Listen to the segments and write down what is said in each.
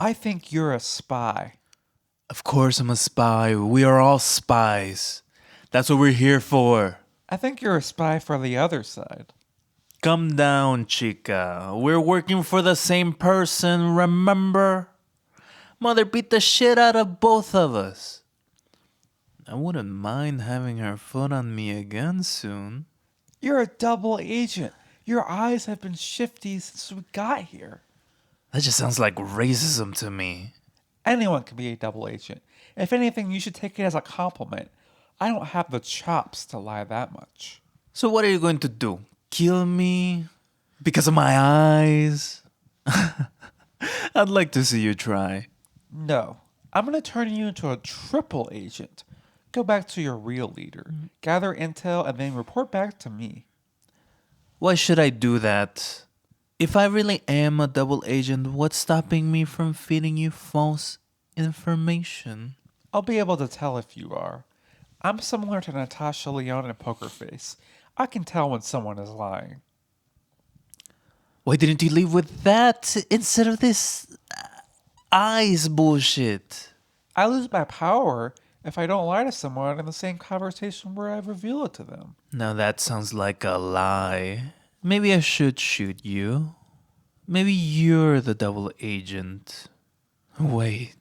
I think you're a spy. Of course I'm a spy. We are all spies. That's what we're here for. I think you're a spy for the other side. Come down, chica. We're working for the same person, remember? Mother beat the shit out of both of us. I wouldn't mind having her foot on me again soon. You're a double agent. Your eyes have been shifty since we got here. That just sounds like racism to me. Anyone can be a double agent. If anything, you should take it as a compliment. I don't have the chops to lie that much. So what are you going to do? Kill me? Because of my eyes? I'd like to see you try. No, I'm going to turn you into a triple agent. Go back to your real leader, gather intel, and then report back to me. Why should I do that? If I really am a double agent, what's stopping me from feeding you false information? I'll be able to tell if you are. I'm similar to Natasha Lyonne in Poker Face. I can tell when someone is lying. Why didn't you leave with that instead of this eyes bullshit? I lose my power if I don't lie to someone in the same conversation where I reveal it to them. Now that sounds like a lie. Maybe I should shoot you. Maybe you're the double agent. Wait.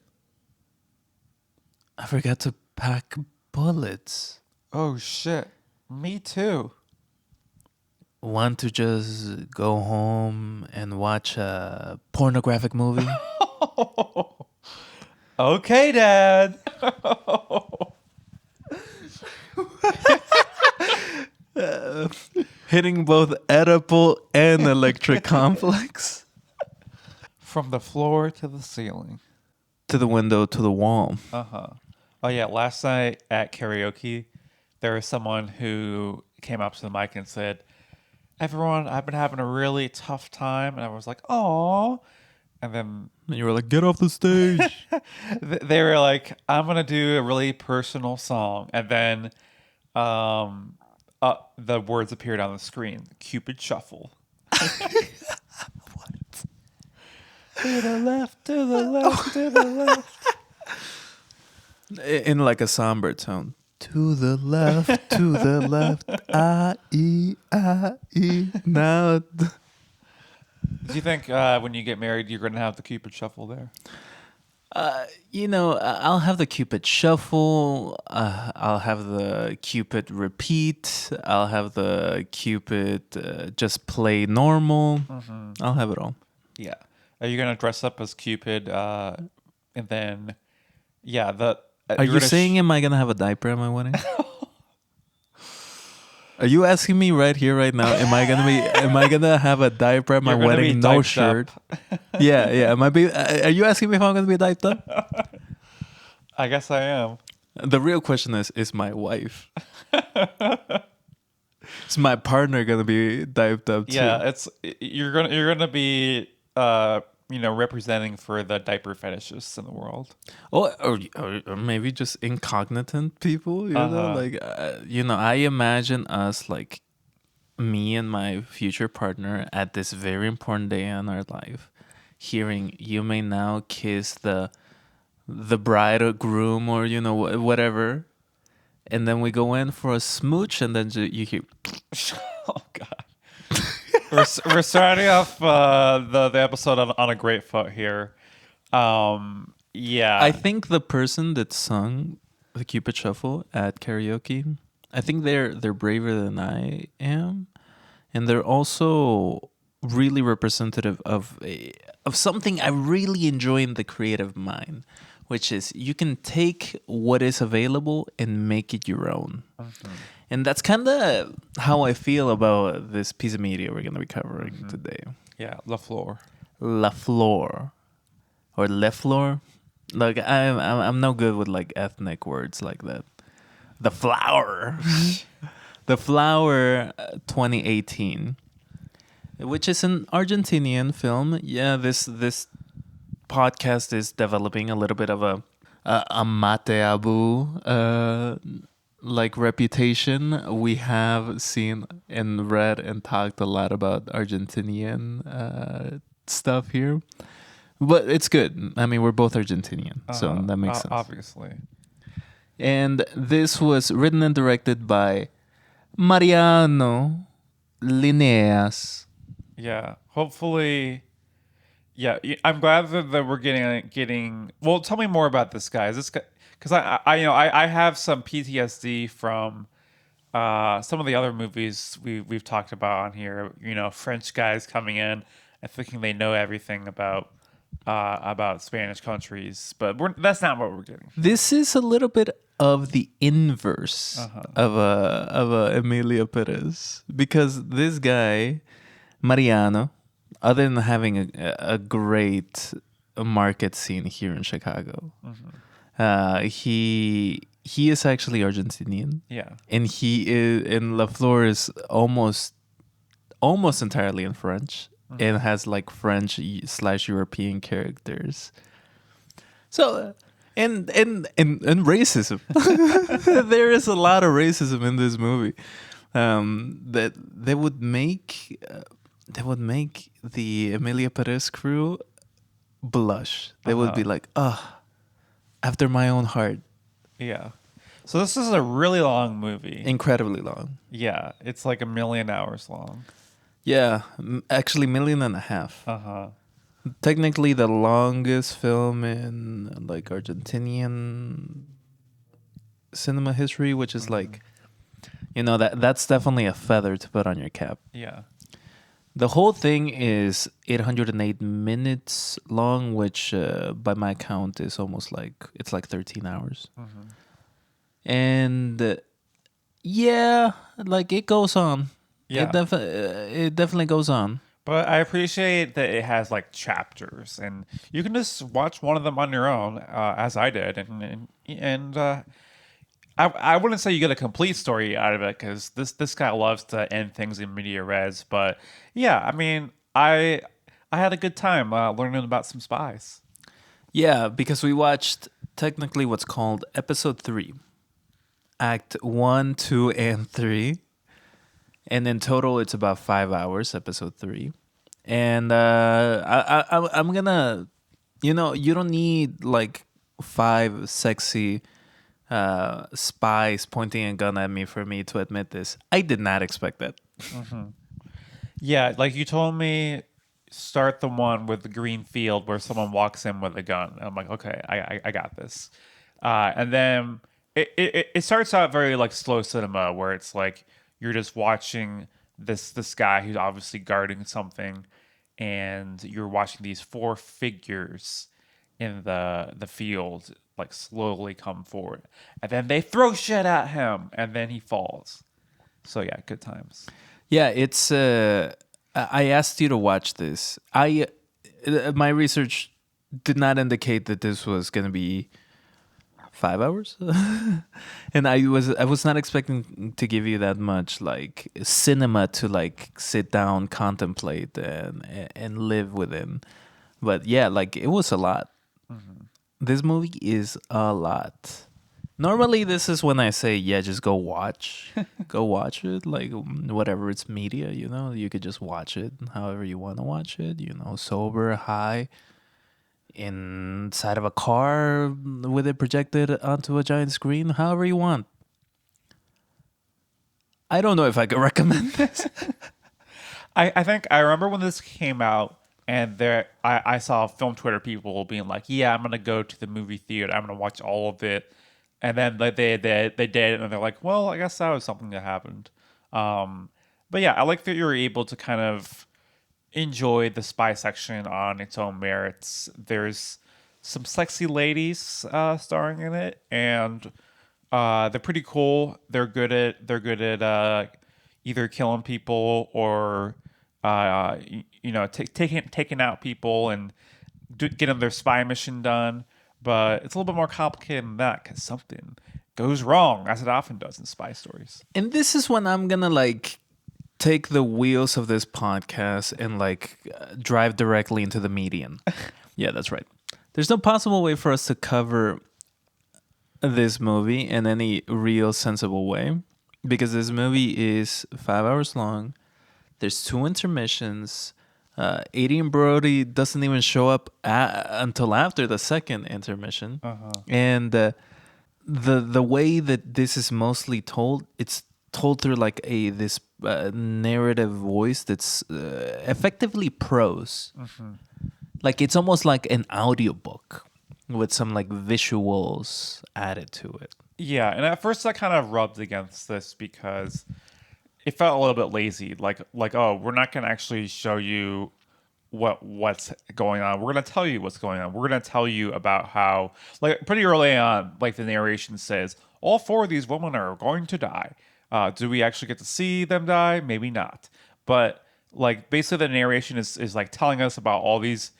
I forgot to pack bullets. Oh shit. Me too. Want to just go home and watch a pornographic movie? Okay, Dad. Hitting both edible and electric complex. From the floor to the ceiling. To the window, to the wall. Oh yeah, last night at karaoke, there was someone who came up to the mic and said, "Everyone, I've been having a really tough time," and I was like, "Aw." And then And you were like, get off the stage. they were like, "I'm gonna do a really personal song," and then the words appeared on the screen: "Cupid Shuffle." What? To the left, to the left, to the left. In like a somber tone. To the left, to the left. I-E, I-E. Now. Do you think when you get married, you're gonna have the Cupid Shuffle there? I'll have the Cupid shuffle. I'll have the Cupid repeat. I'll have the Cupid just play normal. I'll have it all. Yeah. Are you gonna dress up as Cupid? And then, yeah, Are you saying, am I going to have a diaper at my wedding? Are you asking me right here, right now? Am I gonna have a diaper at my wedding? No shirt. Yeah. Are you asking me if I'm gonna be diped up? I guess I am. The real question is my wife. Is my partner gonna be diped up too? Yeah, you're gonna be representing for the diaper fetishists in the world. Or maybe just incognitant people. You know, like I imagine us like me and my future partner at this very important day in our life, hearing "You may now kiss the bride or groom," or whatever, and then we go in for a smooch, and then you hear. Oh God. We're starting off the episode on a great foot here. Yeah. I think the person that sung the Cupid Shuffle at karaoke, I think they're braver than I am, and they're also really representative of something I really enjoy in the creative mind, which is you can take what is available and make it your own. And that's kind of how I feel about this piece of media we're going to be covering today. Yeah, La Flor. La Flor. Or Le Flor. Like, I'm no good with, like, ethnic words like that. The Flower. The Flower 2018. Which is an Argentinian film. Yeah, this podcast is developing a little bit of a mate abu like reputation. We have seen and read and talked a lot about Argentinian stuff here, But it's good. I mean, we're both Argentinian, so that makes sense. Obviously. And this was written and directed by Mariano Linneas. Yeah. Hopefully. Yeah, I'm glad that we're getting. Well, tell me more about this guy. Is this guy? Because I have some PTSD from some of the other movies we've talked about on here. You know, French guys coming in and thinking they know everything about Spanish countries, but that's not what we're getting. This is a little bit of the inverse of a Emilia Perez, because this guy Mariano, other than having a great market scene here in Chicago, he is actually Argentinian. Yeah, And he is, and La Flor is almost entirely in French, and has like French / European characters. So and racism. There is a lot of racism in this movie. That would make the Emilia Perez crew blush. They would be like, "Oh, after my own heart." yeah. So this is a really long movie. Incredibly long. Yeah, it's like 1,000,000 hours long. Yeah, actually, 1.5 million. Technically, the longest film in like Argentinian cinema history, which is like, that's definitely a feather to put on your cap. Yeah. The whole thing is 808 minutes long, which by my count is almost like, it's like 13 hours. And yeah, like it goes on. Yeah. It definitely goes on. But I appreciate that it has like chapters, and you can just watch one of them on your own, as I did, and I wouldn't say you get a complete story out of it, because this guy loves to end things in media res. But yeah, I mean, I had a good time learning about some spies. Yeah, because we watched technically what's called episode 3, act 1, 2, and 3. And in total, it's about 5 hours, episode 3. And I'm gonna, you don't need like 5 sexy spies pointing a gun at me for me to admit this. I did not expect that. Yeah, like you told me, start the one with the green field where someone walks in with a gun. And I'm like, okay, I got this. And then it starts out very like slow cinema, where it's like you're just watching this guy who's obviously guarding something, and you're watching these 4 figures in the field like slowly come forward, and then they throw shit at him, and then he falls. So yeah, good times. Yeah, it's. I asked you to watch this. My research did not indicate that this was going to be 5 hours, and I was not expecting to give you that much like cinema to like sit down, contemplate, and live within. But yeah, like it was a lot. This movie is a lot. Normally, this is when I say, yeah, just go watch it. Like whatever, it's media, you could just watch it however you want to watch it. Sober, high, inside of a car with it projected onto a giant screen, however you want. I don't know if I could recommend this. I think I remember when this came out, and I saw film Twitter people being like, yeah, I'm gonna go to the movie theater, I'm gonna watch all of it, and then like they did, and they're like, well, I guess that was something that happened. But yeah, I like that you're able to kind of enjoy the spy section on its own merits. There's some sexy ladies starring in it, and they're pretty cool. They're good at either killing people or taking out people and getting their spy mission done. But it's a little bit more complicated than that, because something goes wrong, as it often does in spy stories. And this is when I'm gonna like take the wheels of this podcast and like drive directly into the median. Yeah, that's right. There's no possible way for us to cover this movie in any real sensible way, because this movie is 5 hours long. There's 2 intermissions. Adrian Brody doesn't even show up until after the second intermission, and the way that this is mostly told, it's told through like this narrative voice that's effectively prose. Like it's almost like an audiobook with some like visuals added to it. Yeah, and at first I kind of rubbed against this because it felt a little bit lazy. Like oh, we're not going to actually show you what's going on. We're going to tell you what's going on. We're going to tell you about how, like, pretty early on, like the narration says, all four of these women are going to die. Do we actually get to see them die? Maybe not. But like basically the narration is like telling us about all these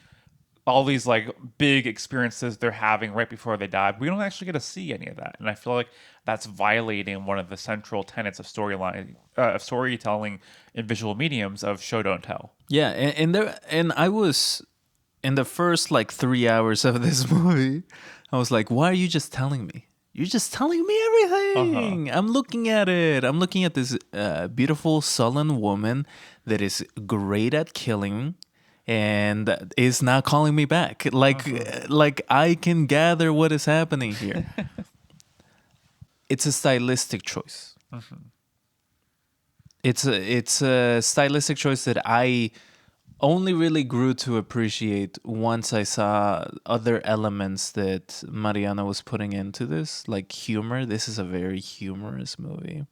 like big experiences they're having right before they die. We don't actually get to see any of that, and I feel like that's violating one of the central tenets of storytelling in visual mediums of show don't tell. Yeah, and I was in the first like 3 hours of this movie. I was like, why are you just telling me? You're just telling me everything. I'm looking at it. I'm looking at this beautiful, sullen woman that is great at killing and is not calling me back. Like I can gather what is happening here. It's a stylistic choice. It's a stylistic choice that I only really grew to appreciate once I saw other elements that Mariana was putting into this, like humor. This is a very humorous movie.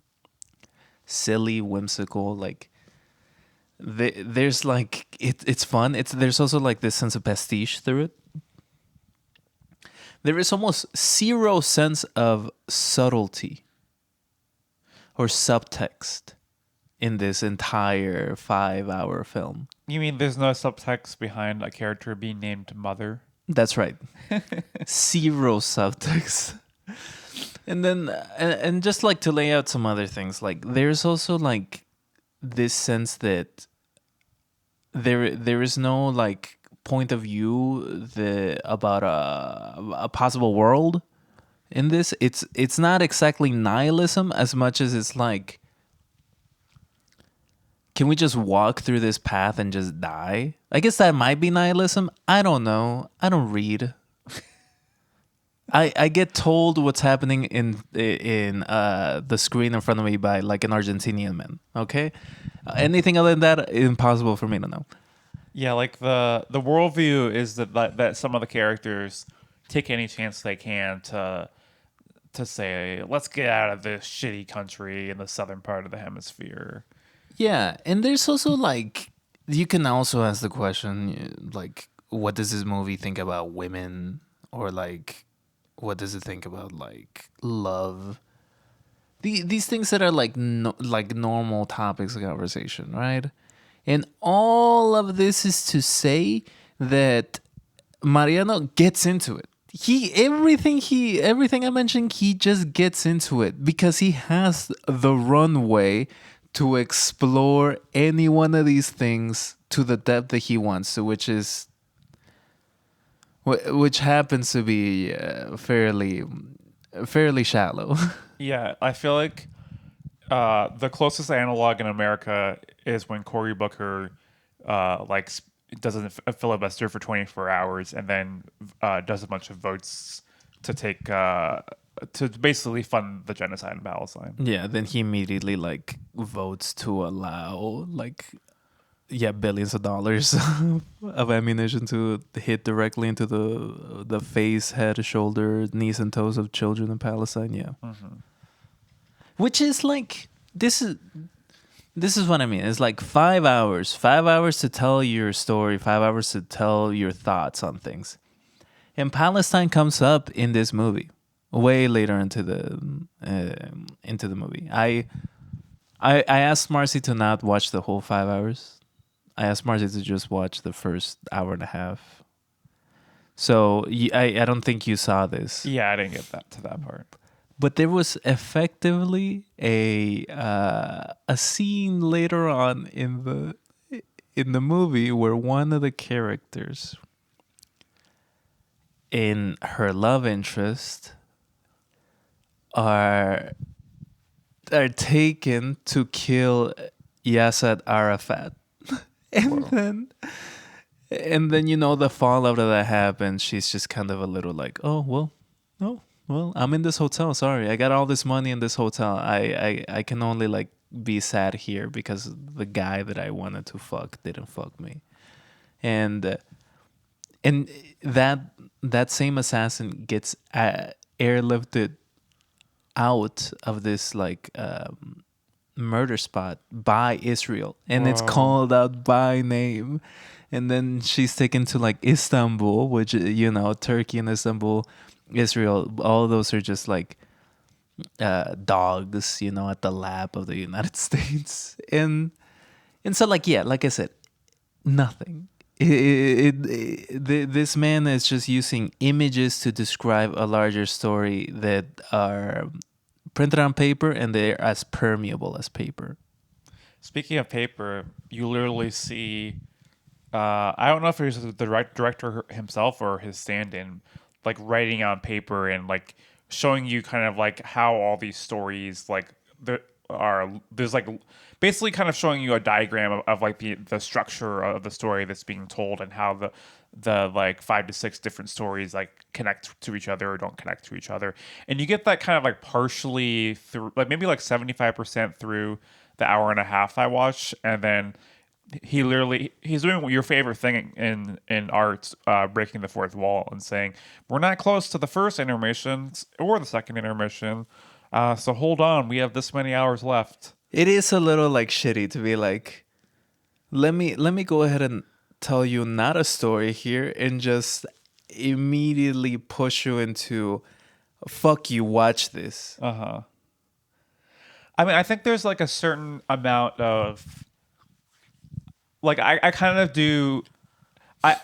Silly, whimsical, like there's like it's fun. There's also like this sense of pastiche through it. There is almost zero sense of subtlety or subtext in this entire 5-hour film. You mean there's no subtext behind a character being named Mother? That's right. Zero subtext. And then, and just like to lay out some other things, like there's also like this sense that there is no like point of view about a possible world in this. It's not exactly nihilism as much as it's like, can we just walk through this path and just die? I guess that might be nihilism. I don't know. I don't read. I get told what's happening in the screen in front of me by like an Argentinian man. Okay, anything other than that, impossible for me to know. Yeah, like the worldview is that some of the characters take any chance they can to say, let's get out of this shitty country in the southern part of the hemisphere. Yeah, and there's also like, you can also ask the question like, what does this movie think about women, or like, what does it think about like love? These things that are like like normal topics of conversation, right? And all of this is to say that Mariano gets into it. Everything I mentioned, he just gets into it because he has the runway to explore any one of these things to the depth that he wants to, which happens to be fairly shallow. Yeah, I feel like the closest analog in America is when Cory Booker does a filibuster for 24 hours and then does a bunch of votes to take to basically fund the genocide in Palestine. Yeah, then he immediately like votes to allow like billions of dollars of ammunition to hit directly into the face, head, shoulder, knees, and toes of children in Palestine. Yeah, which is like this is what I mean. It's like 5 hours, 5 hours to tell your story, 5 hours to tell your thoughts on things, and Palestine comes up in this movie way later into the movie. I asked Marcy to not watch the whole 5 hours. I asked Marcy to just watch the first hour and a half. So I don't think you saw this. Yeah, I didn't get to that part. But there was effectively a scene later on in the movie where one of the characters in her love interest are taken to kill Yasser Arafat. And then the fallout of that happens. She's just kind of a little like, oh well, no, well, I'm in this hotel. Sorry, I got all this money in this hotel. I can only like be sad here because the guy that I wanted to fuck didn't fuck me, and and that same assassin gets airlifted out of this like murder spot by Israel, and it's called out by name. And then she's taken to like Istanbul, which Turkey and Istanbul, Israel, all those are just like dogs, at the lap of the United States. And so like, yeah, like I said, nothing. This man is just using images to describe a larger story that are printed on paper, and they're as permeable as paper. Speaking of paper, you literally see. I don't know if it was the director himself or his stand-in, like writing on paper and like showing you kind of like how all these stories like there's like basically kind of showing you a diagram of like the structure of the story that's being told, and how the like 5 to 6 different stories like connect to each other or don't connect to each other. And you get that kind of like partially through, like maybe like 75% through the hour and a half I watched. And then he's doing your favorite thing in art, breaking the fourth wall and saying, we're not close to the first intermission or the second intermission, so hold on, we have this many hours left. It is a little like shitty to be like, let me go ahead and tell you not a story here and just immediately push you into, fuck you, watch this. I mean, I think there's like a certain amount of like I kind of do. I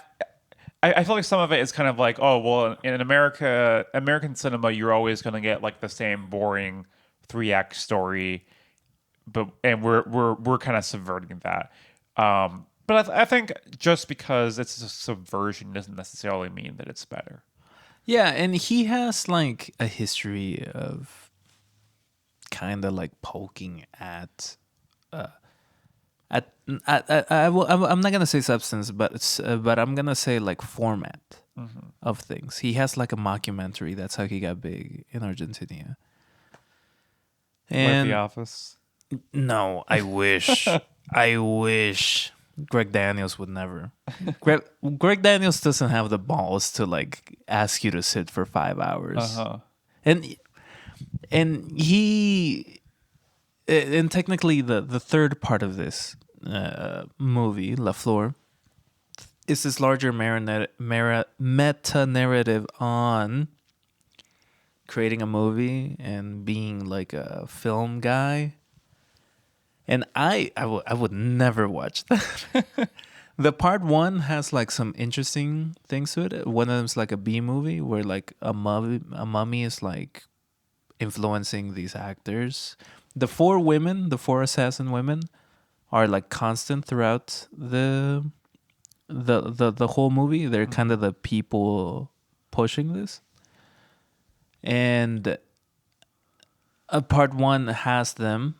feel like some of it is kind of like, oh well, in American cinema, you're always going to get like the same boring 3-act story, and we're kind of subverting that. But I think just because it's a subversion doesn't necessarily mean that it's better. Yeah, and he has like a history of kind of like poking at I'm not gonna say substance, but I'm gonna say like format of things. He has like a mockumentary. That's how he got big in Argentina. And like The Office. No, I wish. I wish Greg Daniels would never. Greg Daniels doesn't have the balls to like ask you to sit for 5 hours. And he. And technically, the third part of this movie, La Flor, is this larger meta-narrative on creating a movie and being like a film guy. And I would never watch that. The part 1 has like some interesting things to it. One of them is like a B movie where like a mummy is like influencing these actors. The 4 assassin women are like constant throughout the whole movie. They're kind of the people pushing this. And part 1 has them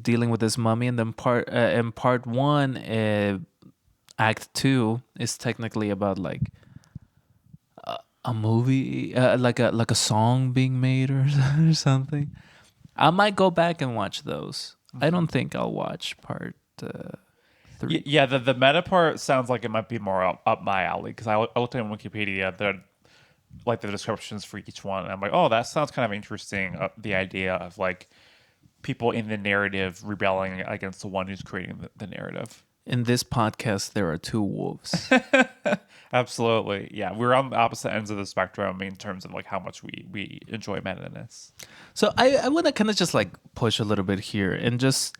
dealing with this mummy, and then part 1, act 2 is technically about like a movie, like a song being made or something. I might go back and watch those. I don't think I'll watch part 3. Yeah, the meta part sounds like it might be more up my alley, because I looked at Wikipedia, like the descriptions for each one, and I'm like, oh, that sounds kind of interesting. The idea of like people in the narrative rebelling against the one who's creating the narrative. In this podcast, there are 2 wolves. Absolutely. Yeah, we're on the opposite ends of the spectrum in terms of like how much we enjoy meta-ness. So I want to kind of just like push a little bit here and just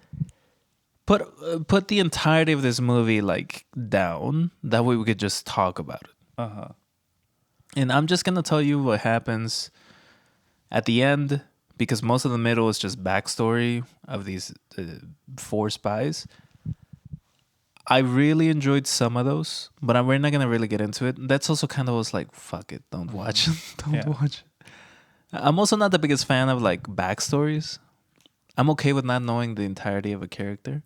put the entirety of this movie like down. That way we could just talk about it. And I'm just gonna tell you what happens at the end, because most of the middle is just backstory of these 4 spies. I really enjoyed some of those, but we're not gonna really get into it. That's also kind of was like, fuck it, don't watch it, watch it. I'm also not the biggest fan of like backstories. I'm okay with not knowing the entirety of a character.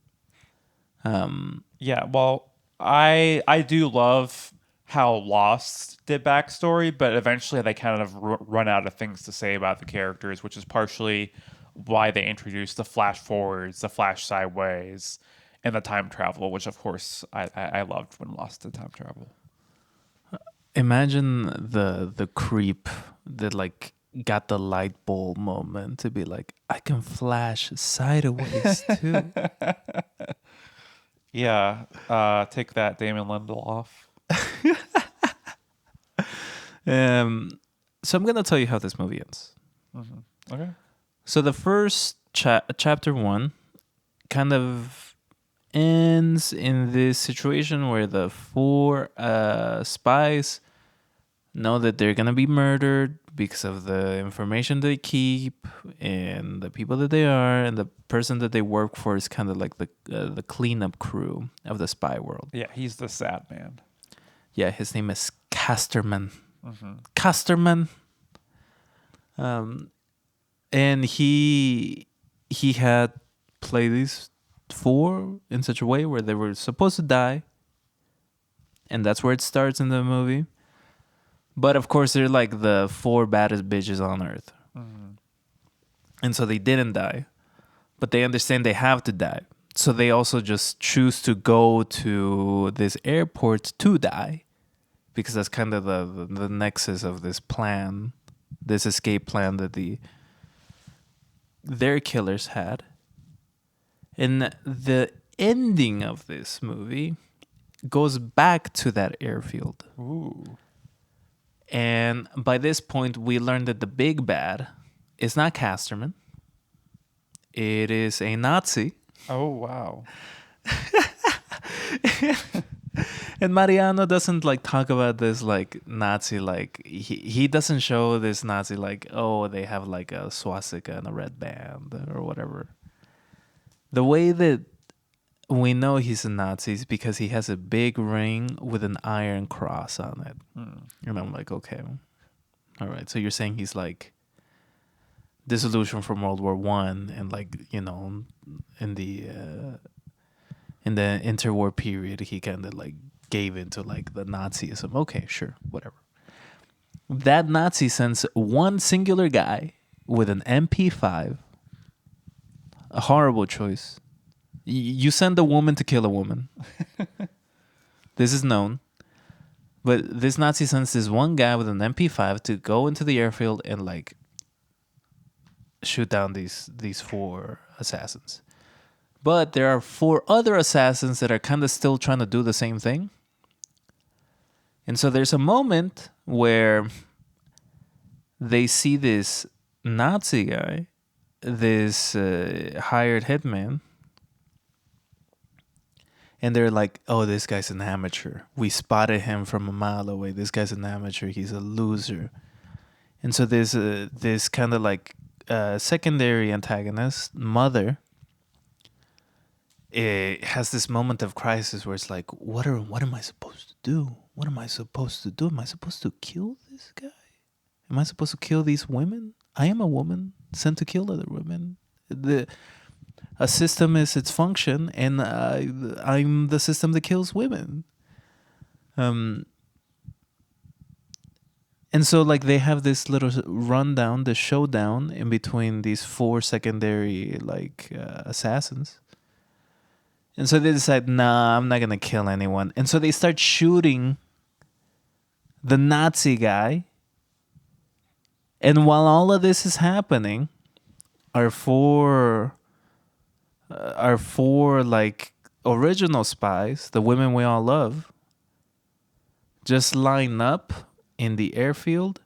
Yeah, well, I do love how Lost did backstory, but eventually they kind of run out of things to say about the characters, which is partially why they introduced the flash forwards, the flash sideways, and the time travel, which of course I loved when Lost did time travel. Imagine the creep that like got the light bulb moment to be like, I can flash sideways too. Yeah, take that, Damon Lindelof. So I'm gonna tell you how this movie ends. Okay. So the first chapter 1 kind of ends in this situation where the 4 spies know that they're gonna be murdered because of the information they keep and the people that they are, and the person that they work for is kind of like the cleanup crew of the spy world. Yeah, he's the sad man. Yeah, his name is Casterman. Casterman. And he had played these 4 in such a way where they were supposed to die, and that's where it starts in the movie. But of course, they're like the 4 baddest bitches on earth, and so they didn't die, but they understand they have to die. So they also just choose to go to this airport to die, because that's kind of the nexus of this plan, this escape plan that their killers had. And the ending of this movie goes back to that airfield. Ooh. And by this point, we learned that the big bad is not Casterman. It is a Nazi. Oh, wow. And Mariano doesn't like talk about this like Nazi, like he doesn't show this Nazi like, oh, they have like a swastika and a red band or whatever. The way that we know he's a Nazi is because he has a big ring with an iron cross on it. And I'm like, okay, all right. So you're saying he's like dissolution from World War One, and like, you know, in the interwar period, he kind of like gave into like the Nazism. Okay, sure, whatever. That Nazi sends one singular guy with an MP5. A horrible choice. You send a woman to kill a woman. This is known. But this Nazi sends this one guy with an MP5 to go into the airfield and like shoot down these 4 assassins. But there are 4 other assassins that are kind of still trying to do the same thing. And so there's a moment where they see this Nazi guy, this hired hitman, and they're like, oh, this guy's an amateur. We spotted him from a mile away. This guy's an amateur. He's a loser. And so there's this kind of like secondary antagonist, Mother, it has this moment of crisis where it's like, what am I supposed to do? What am I supposed to do? Am I supposed to kill this guy? Am I supposed to kill these women? I am a woman sent to kill other women. A system is its function, and I'm the system that kills women. And so like they have this little rundown, the showdown in between these 4 secondary like assassins. And so they decide, nah, I'm not going to kill anyone. And so they start shooting the Nazi guy. And while all of this is happening, our four like original spies, the women we all love, just line up in the airfield,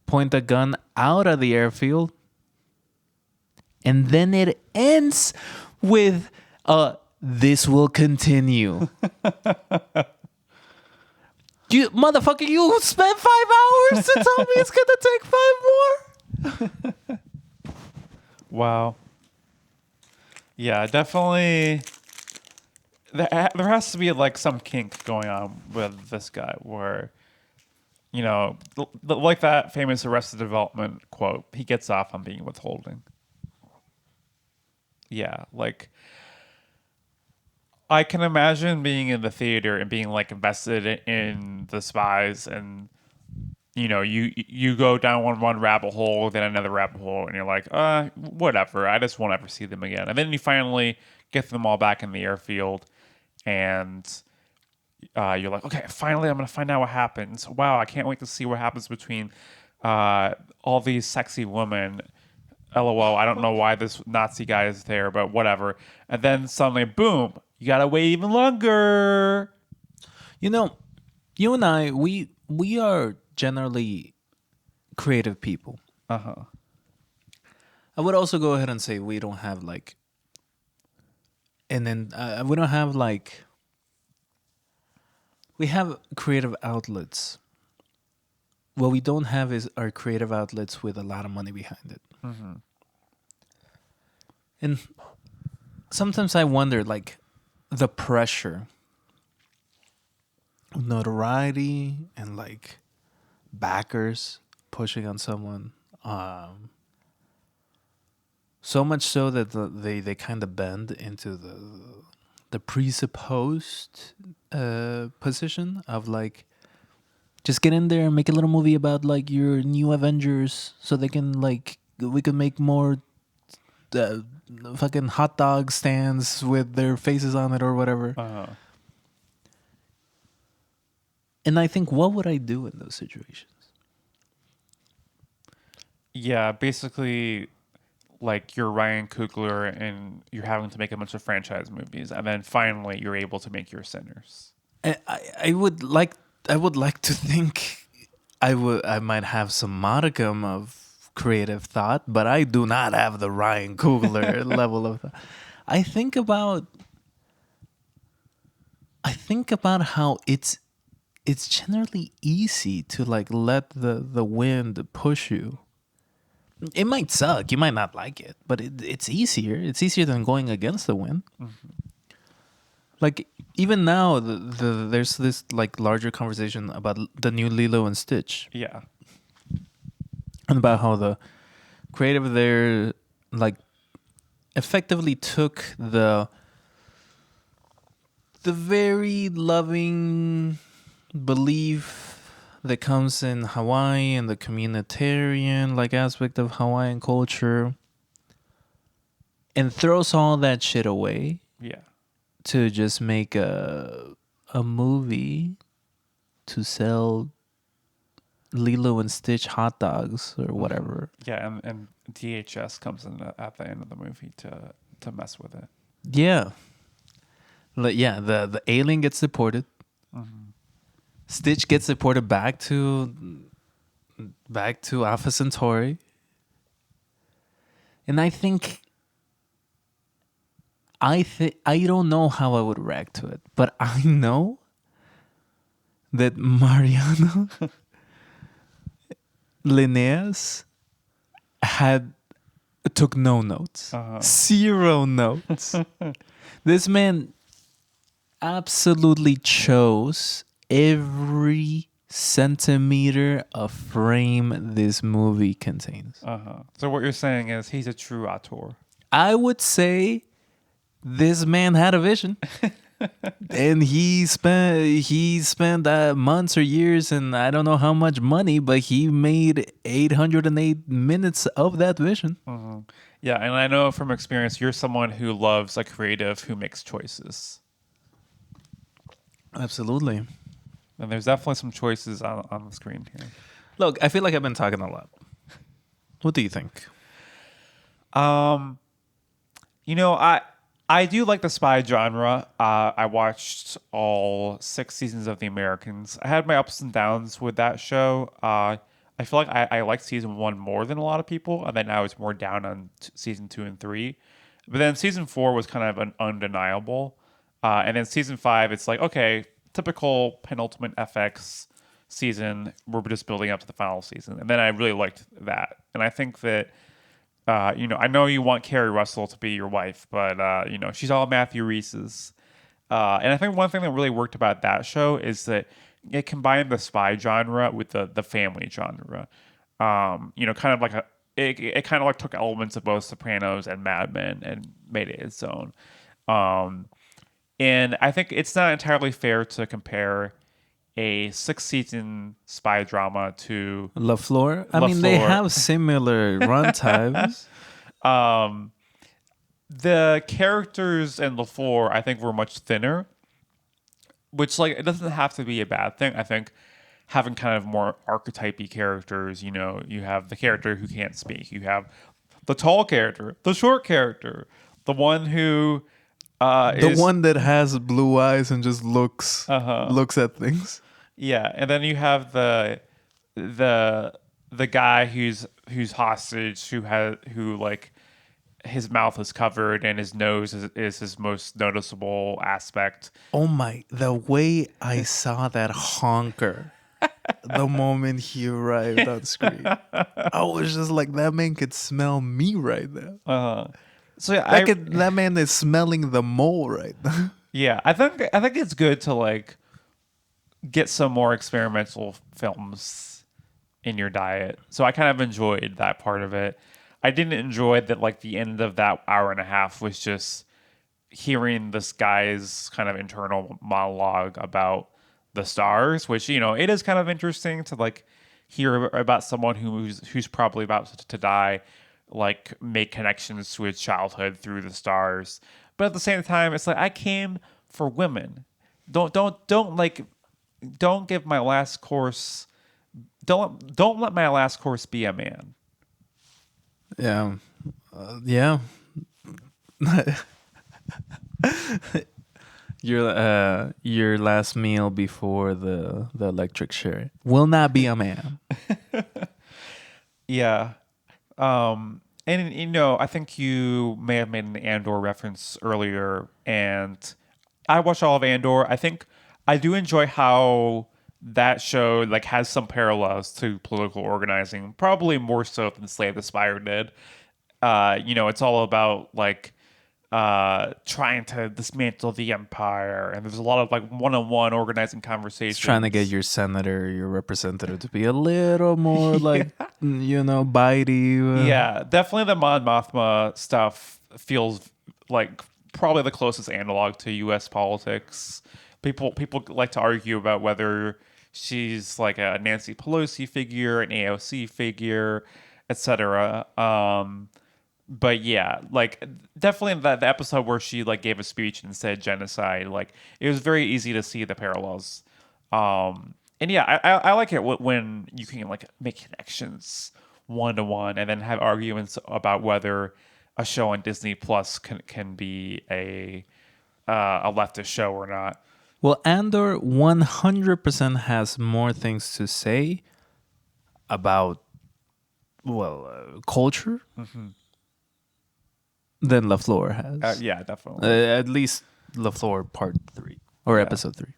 point a gun out of the airfield, and then it ends with this will continue. You motherfucker, you spent 5 hours to tell me it's gonna take 5 more? Wow. Yeah, definitely. There has to be like some kink going on with this guy where, you know, like that famous Arrested Development quote, he gets off on being withholding. Yeah, like I can imagine being in the theater and being like invested in the spies, and you go down one rabbit hole, then another rabbit hole, and you're like, whatever. I just won't ever see them again. And then you finally get them all back in the airfield, and you're like, okay, finally, I'm gonna find out what happens. Wow, I can't wait to see what happens between all these sexy women. LOL. I don't know why this Nazi guy is there, but whatever. And then suddenly, boom! You gotta wait even longer. You know, you and I, we are generally creative people. Uh huh. I would also go ahead and say we don't have like, and then we don't have like, we have creative outlets. What we don't have is our creative outlets with a lot of money behind it. And sometimes I wonder, like, the pressure of notoriety and like backers pushing on someone. So much so that they kind of bend into the presupposed position of like, just get in there and make a little movie about like your new Avengers, so they can like we can make more uh, fucking hot dog stands with their faces on it or whatever. And I think, what would I do in those situations? Yeah, basically, like you're Ryan Coogler and you're having to make a bunch of franchise movies, and then finally you're able to make your Sinners. I would like to think I might have some modicum of creative thought, but I do not have the Ryan Coogler level of thought. I think about how it's generally easy to like let the wind push you. It might suck, you might not like it, but it's easier. It's easier than going against the wind. Like even now, there's this like larger conversation about the new Lilo and Stitch, Yeah. and about how the creative there like effectively took the very loving belief that comes in Hawaii and the communitarian like aspect of Hawaiian culture and throws all that shit away Yeah. to just make a movie to sell Lilo and Stitch hot dogs or whatever. Yeah, and DHS comes in at the end of the movie to mess with it. Yeah. Yeah, the alien gets deported. Stitch gets deported back to Alpha Centauri. And I think I don't know how I would react to it, but I know that Mariano Linnaeus took no notes. Zero notes. This man absolutely chose every centimeter of frame this movie contains. So what you're saying is he's a true auteur. I would say this man had a vision. And he spent months or years and I don't know how much money, but he made 808 minutes of that vision. Yeah, and I know from experience you're someone who loves a creative who makes choices. Absolutely. And there's definitely some choices on the screen here. Look, I feel like I've been talking a lot. What do you think? I do like the spy genre. I watched all 6 seasons of The Americans. I had my ups and downs with that show. I feel like I liked season 1 more than a lot of people, and then I was more down on season 2 and 3. But then season 4 was kind of an undeniable. And then season 5, it's like, okay, typical penultimate FX season. We're just building up to the final season. And then I really liked that. And I think that I know you want Carrie Russell to be your wife, but she's all Matthew Reese's. And I think one thing that really worked about that show is that it combined the spy genre with the family genre. Kind of like it kind of like took elements of both Sopranos and Mad Men and made it its own. And I think it's not entirely fair to compare a 6 season spy drama to LaFleur. I La mean, they Flor. have similar run times. The characters in La Flor, I think, were much thinner, which like it doesn't have to be a bad thing. I think having kind of more archetypey characters, you have the character who can't speak, you have the tall character, the short character, the one who The is one that has blue eyes and just looks uh-huh. looks at things. Yeah, and then you have the the guy who's hostage, who like his mouth is covered and his nose is his most noticeable aspect. Oh my, the way I saw that honker the moment he arrived on screen. I was just like, that man could smell me right now. So yeah, That man is smelling the mole right now. yeah, I think it's good to like get some more experimental films in your diet. So I kind of enjoyed that part of it. I didn't enjoy that like the end of that hour and a half was just hearing this guy's kind of internal monologue about the stars, which it is kind of interesting to like hear about someone who's probably about to die, like make connections to his childhood through the stars. But at the same time, it's like I came for women. Don't like don't give my last course. Don't let my last course be a man. Yeah. Yeah. Your last meal before the electric chair will not be a man. Yeah. And I think you may have made an Andor reference earlier, and I watched all of Andor. I think I do enjoy how that show like has some parallels to political organizing, probably more so than Slay the Spire did. It's all about like trying to dismantle the empire, and there's a lot of like one-on-one organizing conversations. It's trying to get your senator, your representative to be a little more like, bitey. Yeah, definitely the Mon Mothma stuff feels like probably the closest analog to U.S. politics. People like to argue about whether she's like a Nancy Pelosi figure, an AOC figure, etc. But yeah, like definitely the episode where she like gave a speech and said genocide, like it was very easy to see the parallels. And yeah, I like it when you can like make connections one to one and then have arguments about whether a show on Disney Plus can be a leftist show or not. Well, Andor 100% has more things to say about, culture than LaFleur has. Yeah, definitely. At least LaFleur part 3 or episode 3.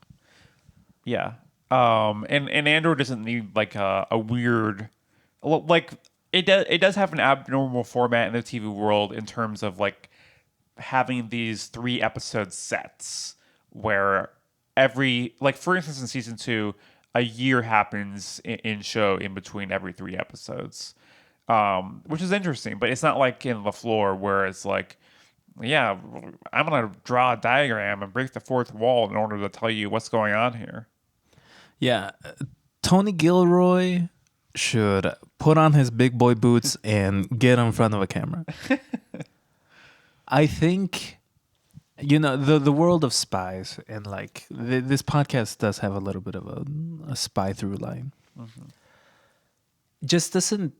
Yeah. And Andor doesn't need like a weird, like it does have an abnormal format in the TV world in terms of like having these 3 episode sets where every, like for instance in season 2, a year happens in show in between every 3 episodes, which is interesting. But it's not like in La Flor where it's like, yeah, I'm gonna draw a diagram and break the fourth wall in order to tell you what's going on here. Yeah, Tony Gilroy should put on his big boy boots and get in front of a camera. I think, the world of spies, and like this podcast does have a little bit of a spy through line. Just doesn't,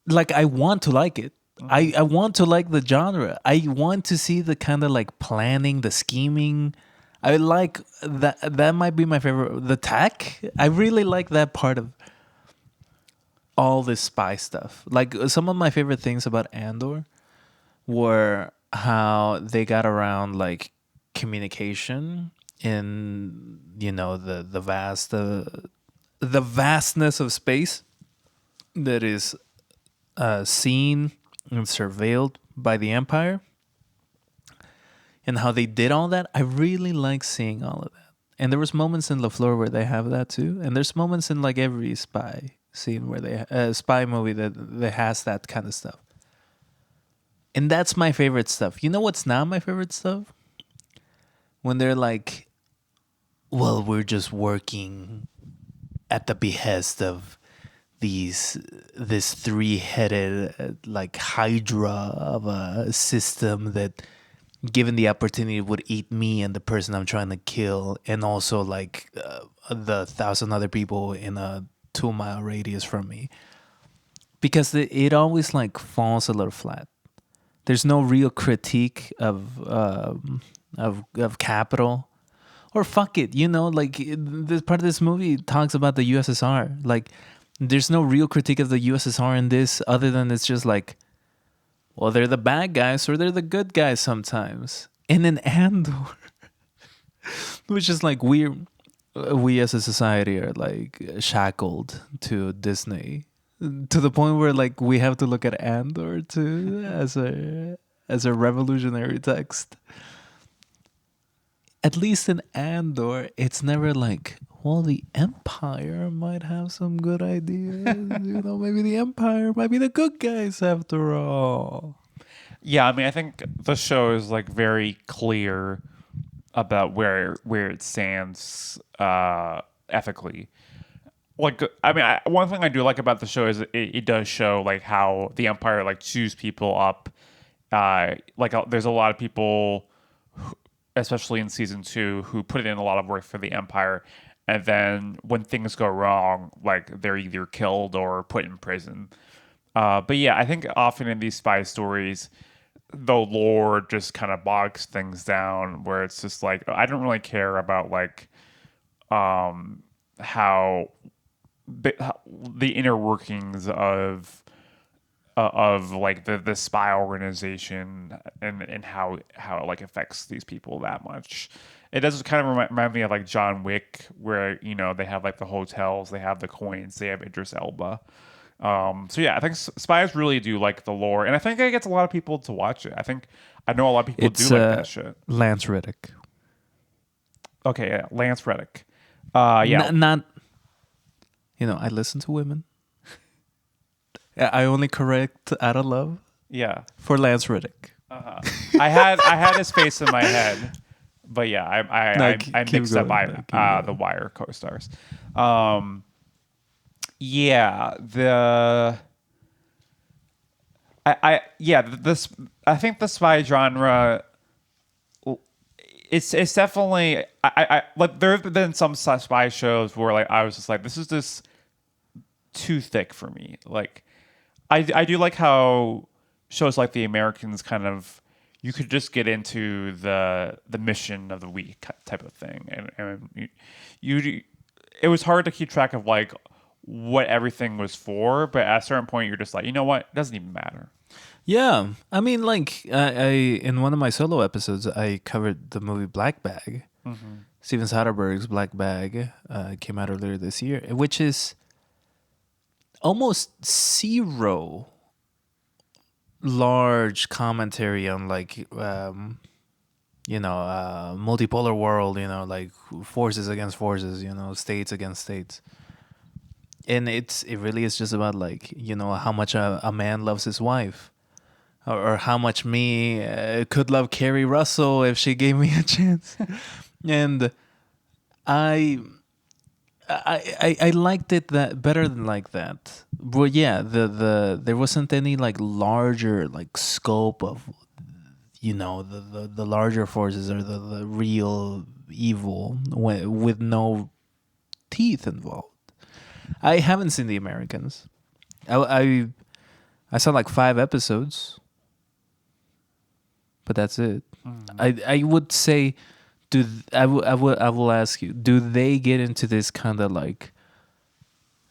like, I want to like it. I want to like the genre. I want to see the kind of like planning, the scheming. I like that. That might be my favorite. The tech. I really like that part of all this spy stuff. Like some of my favorite things about Andor were how they got around like communication in the vastness of space that is seen and surveilled by the Empire, and how they did all that. I really like seeing all of that. And there was moments in La Flor where they have that too, and there's moments in like every spy scene where they spy movie that has that kind of stuff. And that's my favorite stuff. You know what's not my favorite stuff? when they're like, well, we're just working at the behest of this three-headed like hydra of a system that, given the opportunity, would eat me and the person I'm trying to kill, and also like the 1,000 other people in a 2-mile radius from me. Because it always like falls a little flat. There's no real critique of capital. Or fuck it, like this part of this movie talks about the USSR. Like, there's no real critique of the USSR in this, other than it's just like, well, they're the bad guys or they're the good guys sometimes. And in Andor, which is like we as a society are like shackled to Disney, to the point where like we have to look at Andor too as a revolutionary text. At least in Andor, it's never like, well, the Empire might have some good ideas. Maybe the Empire might be the good guys after all. Yeah, I mean, I think the show is like very clear about where it stands ethically. Like, I mean, one thing I do like about the show is it does show like how the Empire like chews people up. There's a lot of people, especially in season 2, who put in a lot of work for the Empire, and then when things go wrong, like they're either killed or put in prison. But yeah, I think often in these spy stories, the lore just kind of bogs things down, where it's just like, I don't really care about like how the inner workings of like the spy organization and how it like affects these people that much. It does kind of remind me of like John Wick, where they have like the hotels, they have the coins, they have Idris Elba. So yeah, I think spies really do like the lore, and I think it gets a lot of people to watch it. I know a lot of people do like that shit. Lance Reddick. Okay, yeah, Lance Reddick. Yeah, not. I listen to women. I only correct out of love. Yeah, for Lance Reddick. I had his face in my head, but yeah, I mixed up the Wire co-stars. Yeah, I think the spy genre, it's definitely, I like, there have been some spy shows where like I was just like, this is just too thick for me. Like, I do like how shows like The Americans kind of, you could just get into the mission of the week type of thing, and it was hard to keep track of like what everything was for, but at a certain point you're just like, you know what, it doesn't even matter. Yeah, I mean, like I in one of my solo episodes, I covered the movie Black Bag. Mm-hmm. Steven Soderbergh's Black Bag came out earlier this year, which is almost zero large commentary on like multipolar world, like forces against forces, states against states. And it really is just about like, how much a man loves his wife, or how much me could love Carrie Russell if she gave me a chance. And I liked it that better than like that. But yeah, there wasn't any like larger like scope of the larger forces, or the real evil with no teeth involved. I haven't seen The Americans. I saw like 5 episodes, but that's it. I would say, I will ask you, do they get into this kind of like,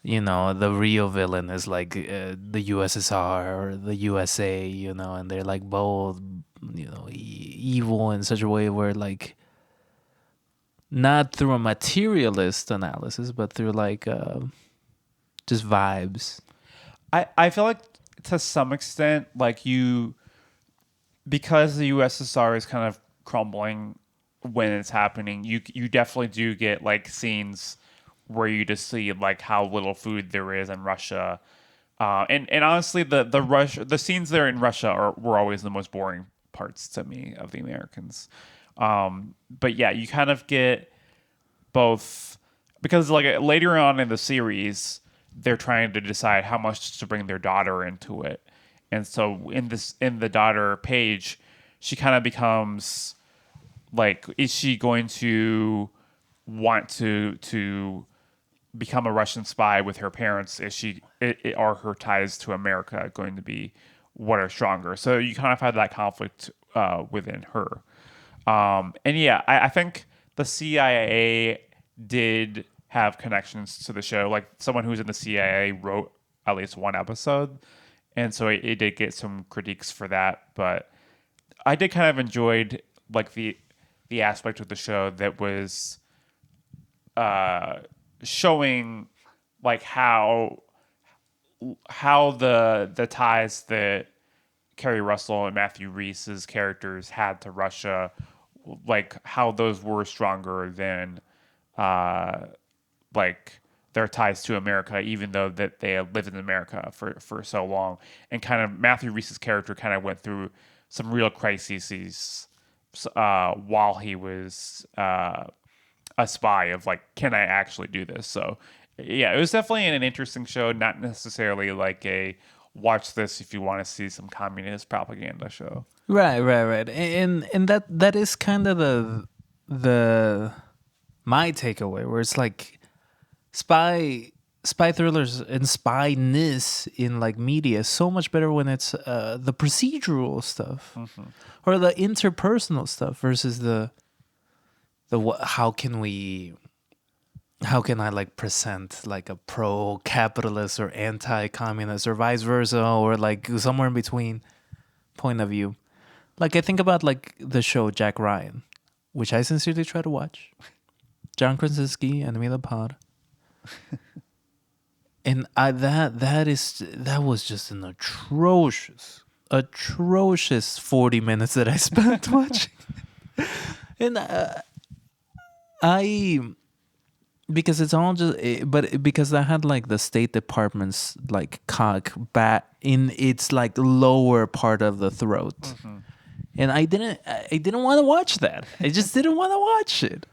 the real villain is like the USSR or the USA, and they're like both, evil in such a way where like, not through a materialist analysis, but through like just vibes. I feel like to some extent, like because the USSR is kind of crumbling when it's happening, you definitely do get like scenes where you just see like how little food there is in Russia, and honestly, the scenes there in Russia were always the most boring parts to me of The Americans. But yeah, you kind of get both because like later on in the series, they're trying to decide how much to bring their daughter into it, and so in the daughter page, she kind of becomes like, is she going to want to become a Russian spy with her parents? Is she are her ties to America going to be what are stronger? So you kind of have that conflict within her. And yeah, I think the CIA did have connections to the show. Like someone who's in the CIA wrote at least one episode, and so it did get some critiques for that. But I did kind of enjoyed like the aspect of the show that was showing like how the ties that Kerry Russell and Matthew Rhys's characters had to Russia, like how those were stronger than like their ties to America, even though that they had lived in America for so long. And kind of Matthew Rhys's character kind of went through some real crises while he was a spy of like, can I actually do this? So yeah, it was definitely an interesting show, not necessarily like a watch this if you want to see some communist propaganda show. Right. And that is kind of the my takeaway, where it's like spy thrillers and spyness in like media is so much better when it's the procedural stuff or the interpersonal stuff versus the how can I like present like a pro-capitalist or anti-communist or vice versa, or like somewhere in between point of view. Like I think about like the show Jack Ryan, which I sincerely try to watch. John Krasinski, enemy of the pod. And that was just an atrocious 40 minutes that I spent watching. And I because it's all just but because I had like the State Department's like cock bat in its like lower part of the throat. And I didn't want to watch that. I just didn't want to watch it.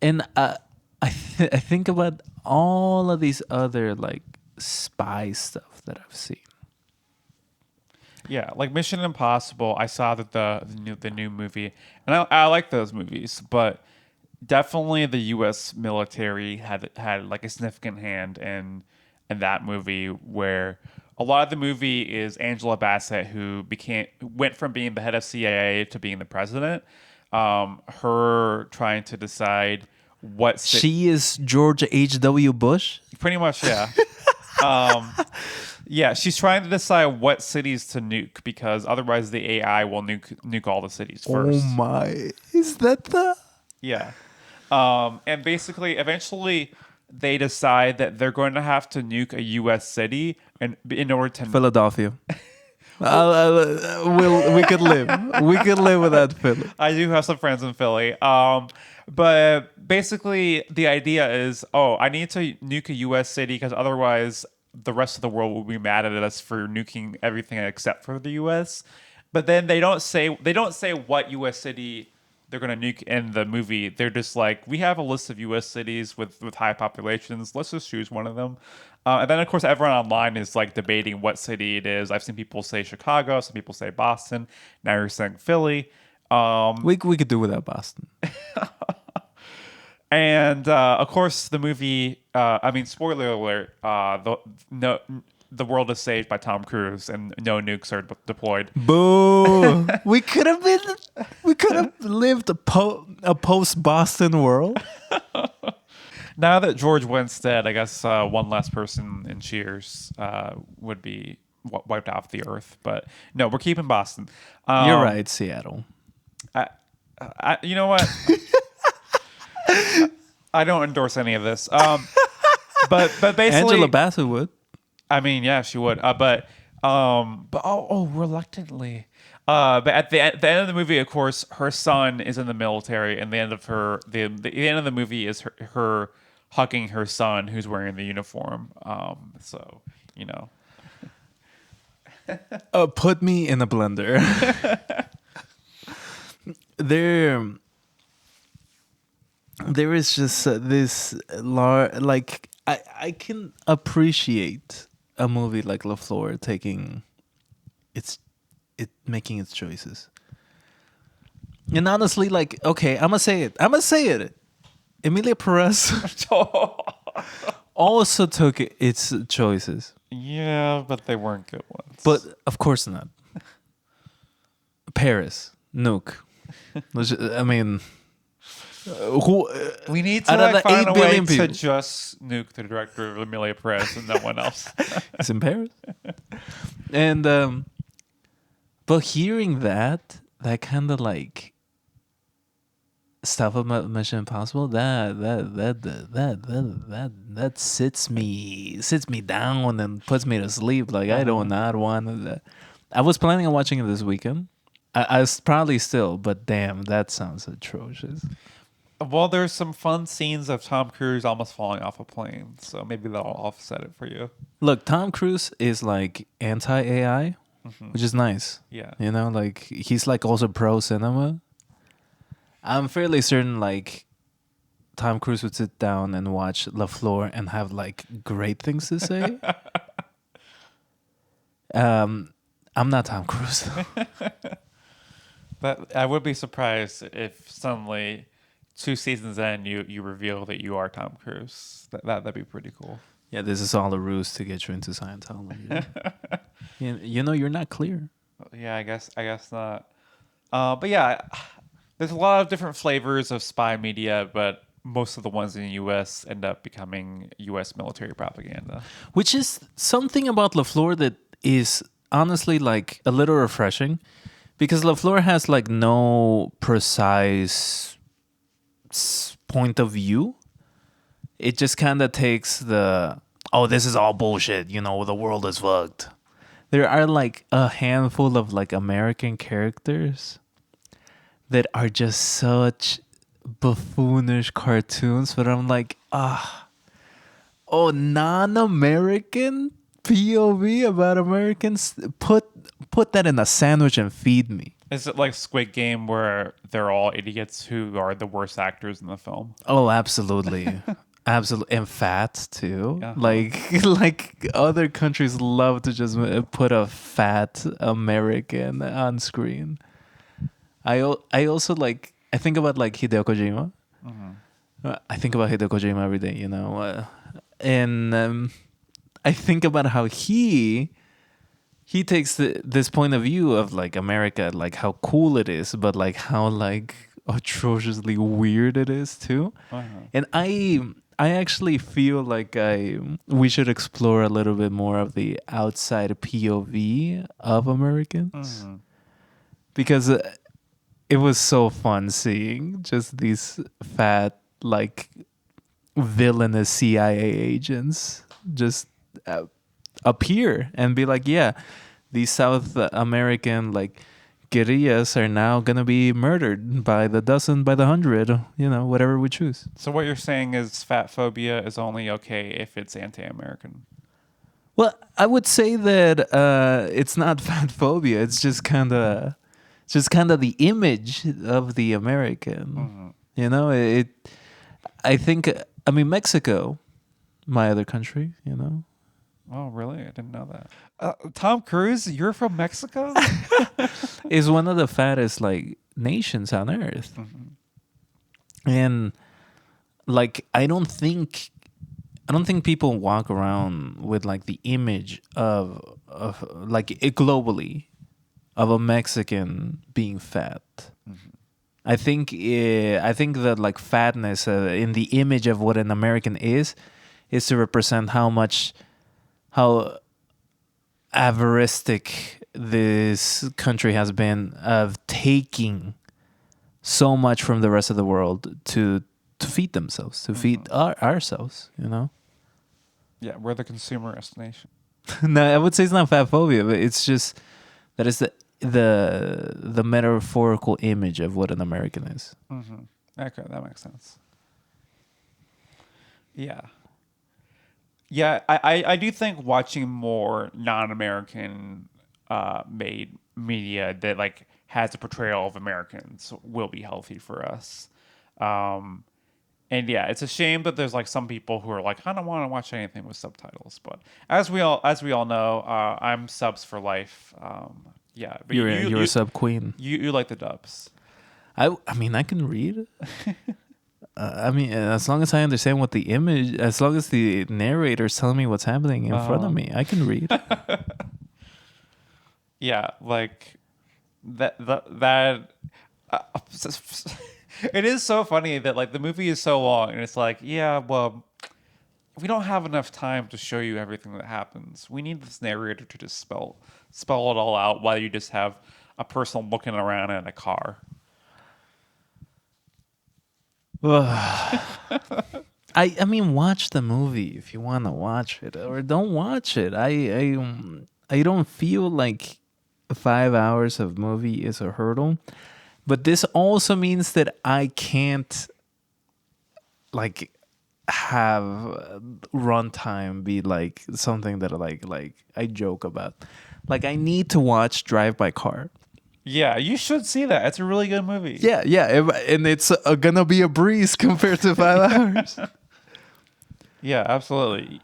And I think about all of these other like spy stuff that I've seen. Yeah, like Mission Impossible. I saw that the new movie, and I like those movies, but definitely the U.S. military had like a significant hand in that movie, where a lot of the movie is Angela Bassett, who went from being the head of CIA to being the president. Her trying to decide she is George H.W. Bush. Pretty much, yeah. Yeah, she's trying to decide what cities to nuke because otherwise the AI will nuke all the cities first. Oh my! Is that the? Yeah. And basically, eventually, they decide that they're going to have to nuke a U.S. city in order to Philadelphia. We could live. We could live without Philly. I do have some friends in Philly. But basically, the idea is, I need to nuke a U.S. city because otherwise the rest of the world will be mad at us for nuking everything except for the U.S. But then they don't say what U.S. city they're going to nuke in the movie. They're just like, we have a list of U.S. cities with high populations. Let's just choose one of them. And then, of course, everyone online is like debating what city it is. I've seen people say Chicago. Some people say Boston. Now you're saying Philly. We could do without Boston. And of course, the movie. Spoiler alert. The world is saved by Tom Cruise, and no nukes are deployed. Boo! We could have lived a post Boston world. Now that George Wynn's dead, I guess one less person in Cheers would be wiped off the earth. But no, we're keeping Boston. You're right, Seattle. You know what? I don't endorse any of this. But basically, Angela Bassett would. I mean, yeah, she would. But reluctantly. But at the end of the movie, of course, her son is in the military, and the end of the end of the movie is her hugging her son who's wearing the uniform. So you know, put me in a blender. there is just this like I can appreciate a movie like La Flor taking making its choices. And honestly, like, okay, I'm gonna say it. Emilia Perez also took its choices, Yeah, but they weren't good ones. but of course not. Paris, Nuke. I mean, who? We need to out of the find 8 a way billion to people. just nuke the director of Amelia Perez and no one else. It's in Paris. And but hearing that kind of like stuff about Mission Impossible, that sits me down and puts me to sleep. Like I do not want that. I was planning on watching it this weekend. I probably still, but damn, that sounds atrocious. Well, there's some fun scenes of Tom Cruise almost falling off a plane, so maybe that'll offset it for you. Look, Tom Cruise is like anti AI, which is nice. Yeah. You know, like he's like also pro cinema. I'm fairly certain like Tom Cruise would sit down and watch La Flor and have like great things to say. I'm not Tom Cruise. But I would be surprised if suddenly 2 seasons in you reveal that you are Tom Cruise. That'd be pretty cool. Yeah, this is all a ruse to get you into Scientology. You know, you're not clear. Yeah, I guess not. But yeah, there's a lot of different flavors of spy media, but most of the ones in the U.S. end up becoming U.S. military propaganda. Which is something about La Flor that is honestly like a little refreshing, because La Flor has like no precise point of view. It just kind of takes this is all bullshit, you know, the world is fucked. There are like a handful of like American characters that are just such buffoonish cartoons, but I'm like, non-American POV about Americans, put that in a sandwich and feed me. Is it like Squid Game where they're all idiots who are the worst actors in the film? Oh, absolutely. Absolutely. And fat too. Like other countries love to just put a fat American on screen. I also like, I think about like Hideo Kojima. I think about Hideo Kojima every day, you know. And I think about how he takes this point of view of like America, like how cool it is, but like how like atrociously weird it is too. And I actually feel like we should explore a little bit more of the outside POV of Americans, because it was so fun seeing just these fat like villainous CIA agents just appear and be like, yeah, these South American like guerrillas are now gonna be murdered by the dozen, by the hundred, you know, whatever we choose. So what you're saying is fat phobia is only okay if it's anti-American. Well, I would say that it's not fat phobia. It's just kind of the image of the American. You know, I think. I mean, Mexico, my other country. You know. Oh, really? I didn't know that. Tom Cruise, you're from Mexico? Is one of the fattest like nations on earth, and like I don't think people walk around with like the image of like globally of a Mexican being fat. I think that like fatness in the image of what an American is to represent how avaristic this country has been of taking so much from the rest of the world to feed themselves, to feed ourselves, you know? Yeah, we're the consumerist nation. No, I would say it's not fat phobia, but it's just that it's the metaphorical image of what an American is. Okay, that makes sense. Yeah. Yeah, I do think watching more non-American made media that like has a portrayal of Americans will be healthy for us. And yeah, it's a shame that there's like some people who are like, I don't want to watch anything with subtitles. But as we all know, I'm subs for life. Yeah, but You're a sub queen. you like the dubs. I mean, I can read. I mean, as long as I understand what the image, as long as the narrator's telling me what's happening in front of me, I can read. Yeah, like that. Uh, it is so funny that like the movie is so long, and it's like, yeah, well, we don't have enough time to show you everything that happens. We need this narrator to just spell it all out while you just have a person looking around in a car. I mean, watch the movie if you want to watch it, or don't watch it. I don't feel like 5 hours of movie is a hurdle, but this also means that I can't like have runtime be like something that like I joke about. Like I need to watch Drive by Car. Yeah, you should see that. It's a really good movie. Yeah, and it's gonna be a breeze compared to 5 hours. Yeah, absolutely.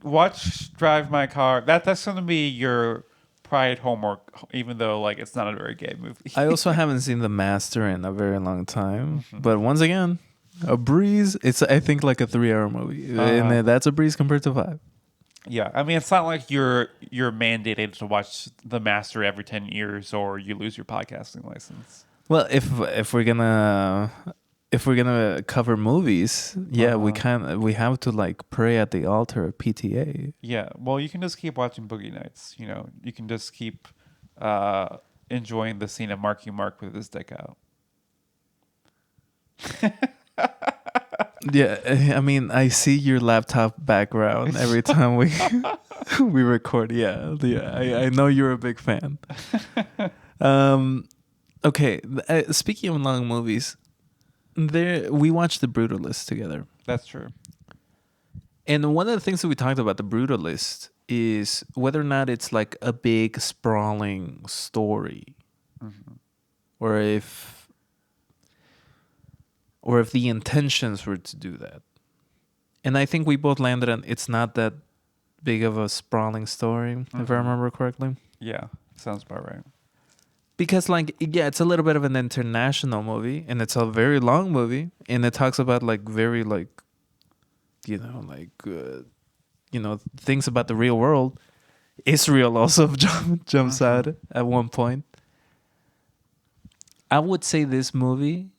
Watch Drive My Car. That's going to be your pride homework, even though like it's not a very gay movie. I also haven't seen The Master in a very long time, but once again, a breeze. It's I think like a 3-hour movie, and that's a breeze compared to 5. Yeah, I mean it's not like you're mandated to watch The Master every 10 years or you lose your podcasting license. Well, if we're gonna cover movies, yeah, we have to like pray at the altar of PTA. Yeah, well, you can just keep watching Boogie Nights. You know, you can just keep enjoying the scene of Marky Mark with his dick out. Yeah, I mean, I see your laptop background every time we we record. Yeah, I know you're a big fan. Okay, speaking of long movies, we watched The Brutalist together. That's true. And one of the things that we talked about The Brutalist is whether or not it's like a big sprawling story, or if the intentions were to do that. And I think we both landed on it's not that big of a sprawling story, if I remember correctly. Yeah, sounds about right. Because, like, yeah, it's a little bit of an international movie, and it's a very long movie, and it talks about, like, very, like, things about the real world. Israel also jumps out at one point. I would say this movie,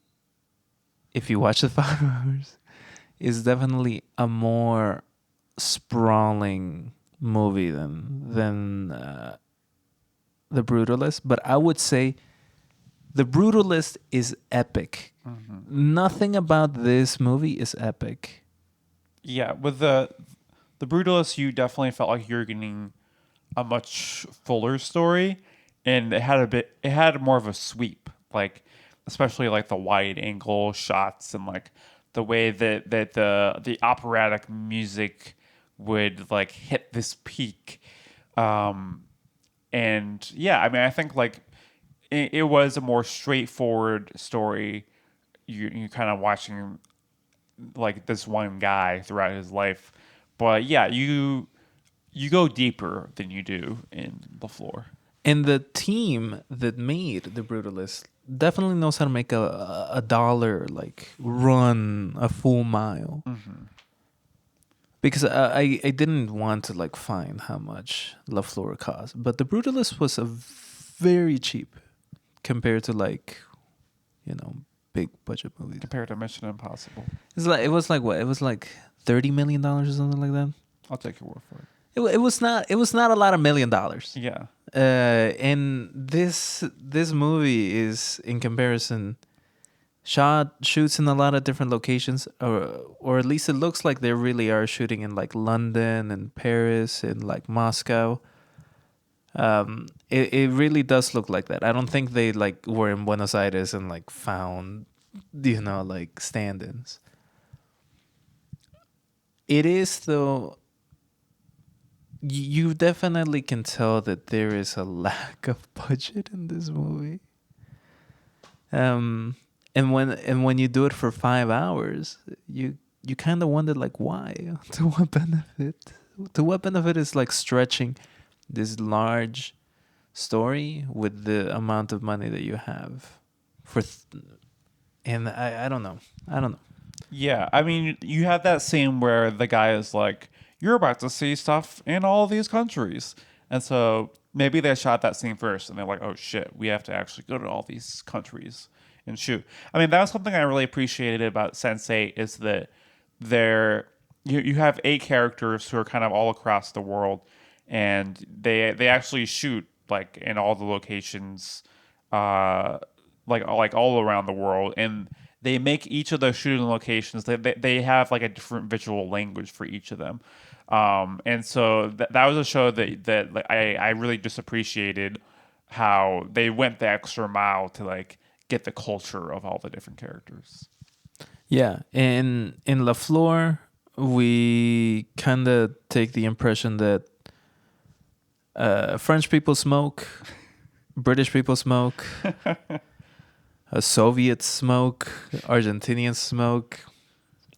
if you watch the 5 hours, is definitely a more sprawling movie than The Brutalist. But I would say The Brutalist is epic. Nothing about this movie is epic. Yeah, with the Brutalist, you definitely felt like you're getting a much fuller story, and it had more of a sweep, like especially like the wide angle shots and like the way that the operatic music would like hit this peak. And yeah, I mean, I think like it was a more straightforward story. You kind of watching like this one guy throughout his life, but yeah, you go deeper than you do in The Floor. And the team that made The Brutalist definitely knows how to make a dollar like run a full mile. Because I didn't want to like find how much La Flor cost, but The Brutalist was a very cheap compared to like, big budget movies. Compared to Mission Impossible. It was like what? It was like $30 million or something like that. I'll take your word for it. It was not a lot of $1 million. Yeah. And this movie is in comparison shoots in a lot of different locations, or at least it looks like they really are shooting in like London and Paris and like Moscow. It really does look like that. I don't think they like were in Buenos Aires and like found like stand-ins. It is though you definitely can tell that there is a lack of budget in this movie. And when you do it for 5 hours, you kind of wonder like why, to what benefit, is like stretching this large story with the amount of money that you have and I don't know. Yeah, I mean, you have that scene where the guy is like, "You're about to see stuff in all these countries," and so maybe they shot that scene first, and they're like, "Oh shit, we have to actually go to all these countries and shoot." I mean, that was something I really appreciated about Sense8 is that they're you have 8 characters who are kind of all across the world, and they actually shoot like in all the locations, like all around the world, and they make each of those shooting locations. They have like a different visual language for each of them, and so that was a show that like, I really just appreciated how they went the extra mile to like get the culture of all the different characters. Yeah, in La Flor, we kind of take the impression that French people smoke, British people smoke, Soviets smoke, Argentinians smoke,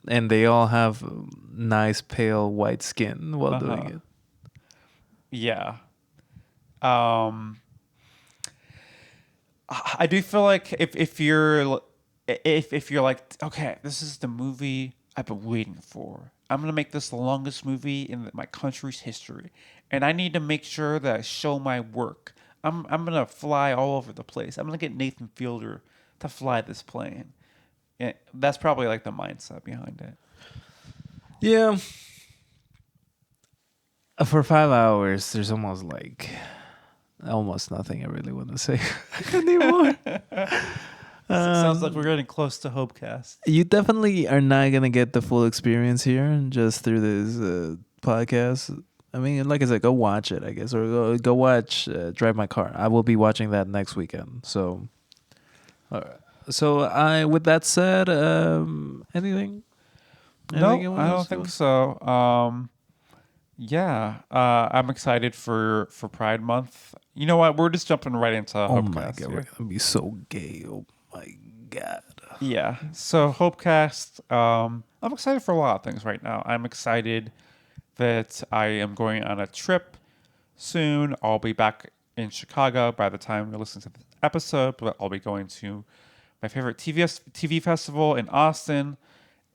and they all have nice pale white skin while doing it. Yeah. I do feel like if you're like, okay, this is the movie I've been waiting for. I'm gonna make this the longest movie in my country's history, and I need to make sure that I show my work. I'm gonna fly all over the place. I'm gonna get Nathan Fielder to fly this plane. And that's probably like the mindset behind it. Yeah. For 5 hours, there's almost nothing I really want to say anymore. Sounds like we're getting close to Hopecast. You definitely are not gonna get the full experience here just through this podcast. I mean, like I said, go watch it, I guess, or go watch Drive My Car. I will be watching that next weekend. So, with that said, anything? No, you I want don't to think say? so. Yeah, I'm excited for Pride Month. You know what? We're just jumping right into Oh my Hopecast god, here. we're gonna be so gay. Oh my god. Yeah. So Hopecast. I'm excited for a lot of things right now. I'm excited that I am going on a trip soon. I'll be back in Chicago by the time you listen to this episode, but I'll be going to my favorite TV festival in Austin.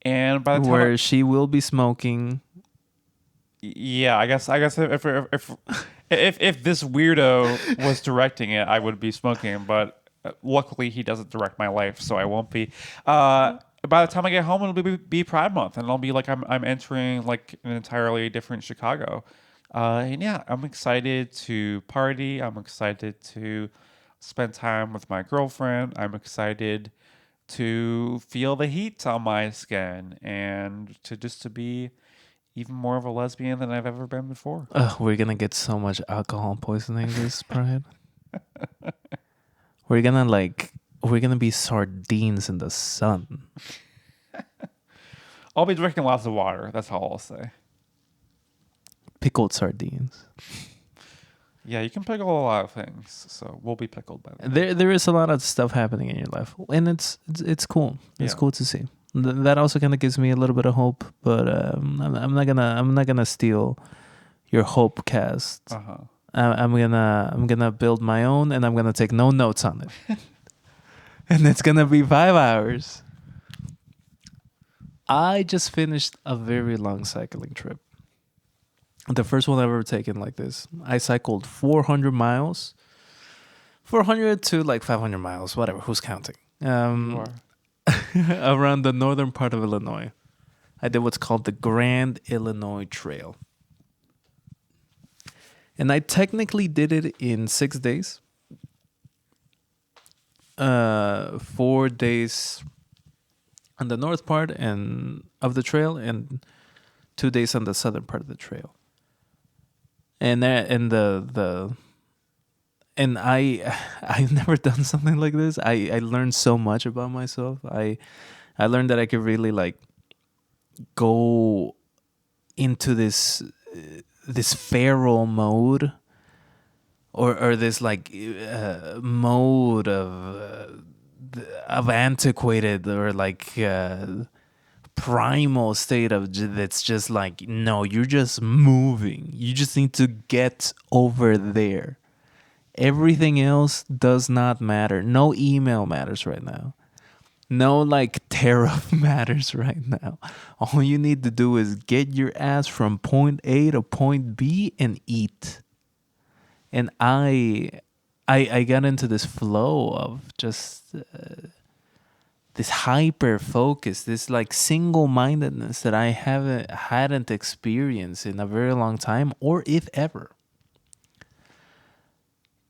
And by the time Where she will be smoking. yeah, I guess if this weirdo was directing it, I would be smoking. But luckily, he doesn't direct my life, so I won't be. By the time I get home, it'll be Pride Month, and I'll be like I'm entering like an entirely different Chicago. And yeah, I'm excited to party. I'm excited to spend time with my girlfriend. I'm excited to feel the heat on my skin and to be even more of a lesbian than I've ever been before. We're gonna get so much alcohol poisoning this Pride. We're gonna be sardines in the sun. I'll be drinking lots of water. That's all I'll say. Pickled sardines. Yeah, you can pickle a lot of things, so we'll be pickled by that. There is a lot of stuff happening in your life, and it's cool. It's Yeah. cool to see. That also kind of gives me a little bit of hope, but I'm not gonna steal your hope cast. I'm gonna build my own, and I'm gonna take no notes on it. And it's gonna be 5 hours. I just finished a very long cycling trip. The first one I've ever taken like this. I cycled 400 miles. 400 to like 500 miles, whatever. Who's counting? You are. Around the northern part of Illinois. I did what's called the Grand Illinois Trail. And I technically did it in 6 days. 4 days on the north part and of the trail, and 2 days on the southern part of the trail. And I've never done something like this. I learned so much about myself. I learned that I could really like go into this this feral mode, or this like mode of antiquated or like primal state of that's just like, no, you're just moving. You just need to get over there. Everything else does not matter. No email matters right now. No like tariff matters right now. All you need to do is get your ass from point A to point B and eat. And I got into this flow of just this hyper focus, this like single mindedness that I hadn't experienced in a very long time, or if ever.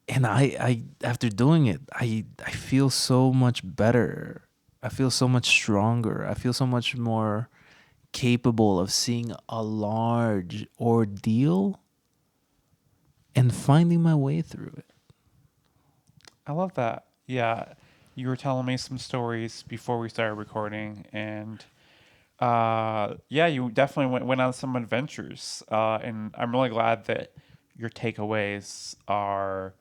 And I after doing it, I feel so much better. I feel so much stronger. I feel so much more capable of seeing a large ordeal and finding my way through it. I love that. Yeah, you were telling me some stories before we started recording, and yeah, you definitely went on some adventures. And I'm really glad that your takeaways are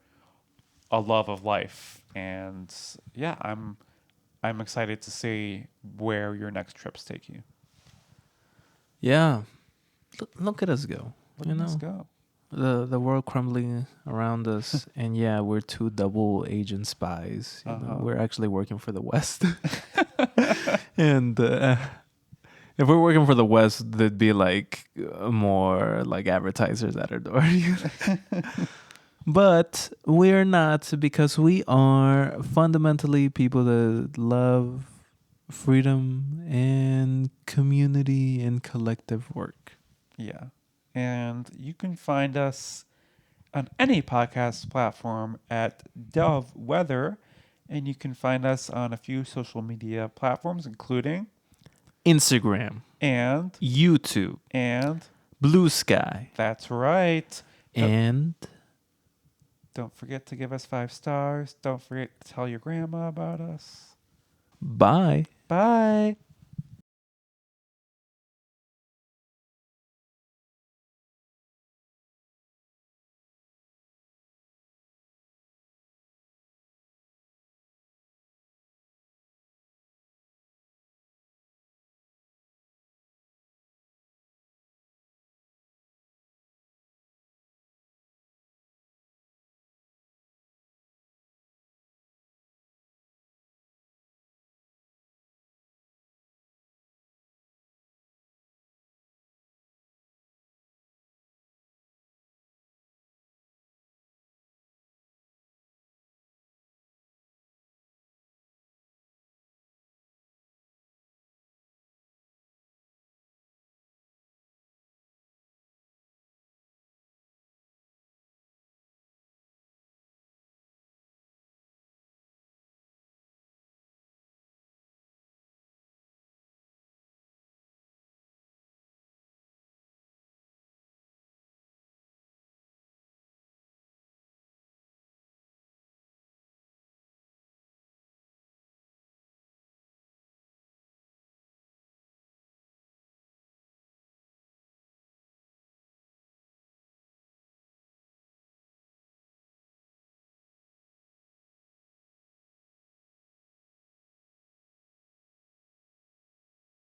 a love of life. And yeah, I'm excited to see where your next trips take you. Yeah. Look at us go. Let's go. The world crumbling around us, and yeah, we're two double agent spies. We're actually working for the West. And if we're working for the West, there'd be like more like advertisers at our door. But we're not, because we are fundamentally people that love freedom and community and collective work. Yeah. And you can find us on any podcast platform at Dovewhether. And you can find us on a few social media platforms, including Instagram, and YouTube, and Bluesky, that's right. and Don't forget to give us 5 stars. Don't forget to tell your grandma about us. bye. Bye.